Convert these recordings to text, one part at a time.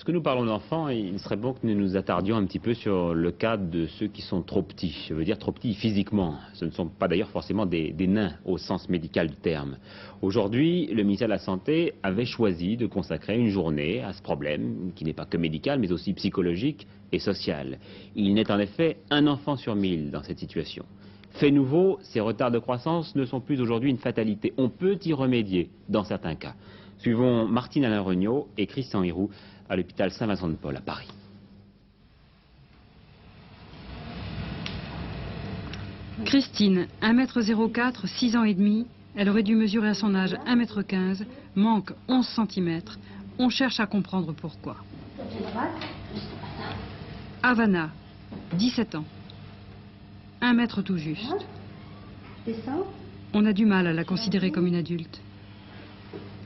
Puisque nous parlons d'enfants, il serait bon que nous nous attardions un petit peu sur le cas de ceux qui sont trop petits. Je veux dire trop petits physiquement. Ce ne sont pas d'ailleurs forcément des nains au sens médical du terme. Aujourd'hui, le ministère de la Santé avait choisi de consacrer une journée à ce problème, qui n'est pas que médical, mais aussi psychologique et social. Il naît en effet un enfant sur 1000 dans cette situation. Fait nouveau, ces retards de croissance ne sont plus aujourd'hui une fatalité. On peut y remédier dans certains cas. Suivons Martine Alain Regnault et Christian Hiroux à l'hôpital Saint-Vincent-de-Paul à Paris. Christine, 1m04, 6 ans et demi. Elle aurait dû mesurer à son âge 1m15, manque 11 cm. On cherche à comprendre pourquoi. Havana, 17 ans. 1 mètre tout juste. On a du mal à la considérer comme une adulte.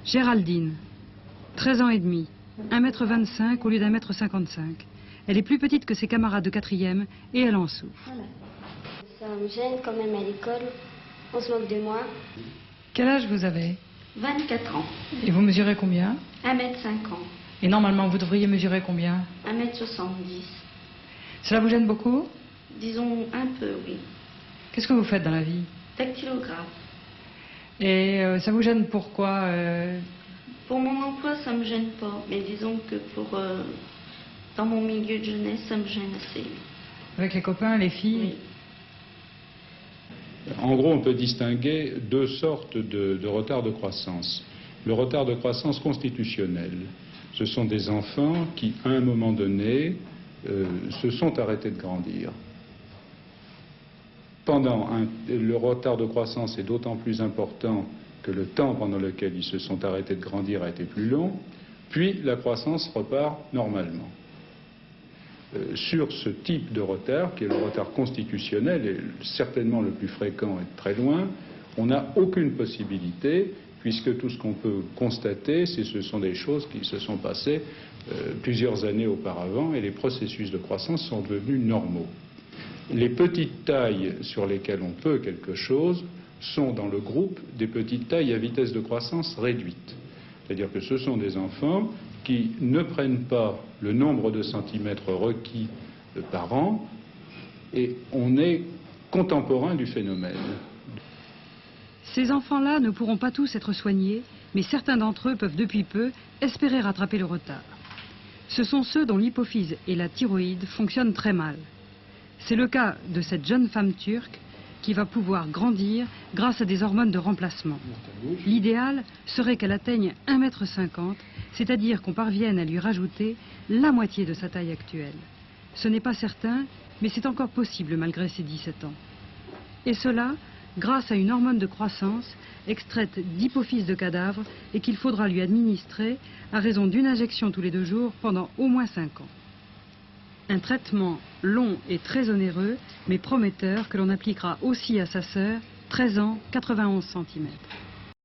Géraldine, 13 ans et demi. 1m25 au lieu d'1m55. Elle est plus petite que ses camarades de 4e et elle en souffre. Voilà. Ça me gêne quand même à l'école. On se moque de moi. Quel âge vous avez? 24 ans. Et vous mesurez combien? 1m50. Et normalement, vous devriez mesurer combien? 1m70. Cela vous gêne beaucoup? Disons un peu, oui. Qu'est-ce que vous faites dans la vie? Dactylographe. Et ça vous gêne pourquoi Pour mon emploi, ça me gêne pas. Mais disons que dans mon milieu de jeunesse, ça me gêne assez. Avec les copains, les filles? Oui. En gros, on peut distinguer deux sortes de retard de croissance. Le retard de croissance constitutionnel. Ce sont des enfants qui, à un moment donné, se sont arrêtés de grandir. Le retard de croissance est d'autant plus important que le temps pendant lequel ils se sont arrêtés de grandir a été plus long, puis la croissance repart normalement. Sur ce type de retard, qui est le retard constitutionnel, et certainement le plus fréquent et de très loin, on n'a aucune possibilité, puisque tout ce qu'on peut constater, ce sont des choses qui se sont passées plusieurs années auparavant, et les processus de croissance sont devenus normaux. Les petites tailles sur lesquelles on peut quelque chose sont dans le groupe des petites tailles à vitesse de croissance réduite. C'est-à-dire que ce sont des enfants qui ne prennent pas le nombre de centimètres requis par an, et on est contemporain du phénomène. Ces enfants-là ne pourront pas tous être soignés, mais certains d'entre eux peuvent depuis peu espérer rattraper le retard. Ce sont ceux dont l'hypophyse et la thyroïde fonctionnent très mal. C'est le cas de cette jeune femme turque qui va pouvoir grandir grâce à des hormones de remplacement. L'idéal serait qu'elle atteigne 1,50 m, c'est-à-dire qu'on parvienne à lui rajouter la moitié de sa taille actuelle. Ce n'est pas certain, mais c'est encore possible malgré ses 17 ans. Et cela grâce à une hormone de croissance extraite d'hypophyse de cadavre et qu'il faudra lui administrer à raison d'une injection tous les 2 jours pendant au moins 5 ans. Un traitement long et très onéreux, mais prometteur, que l'on appliquera aussi à sa sœur, 13 ans, 91 cm.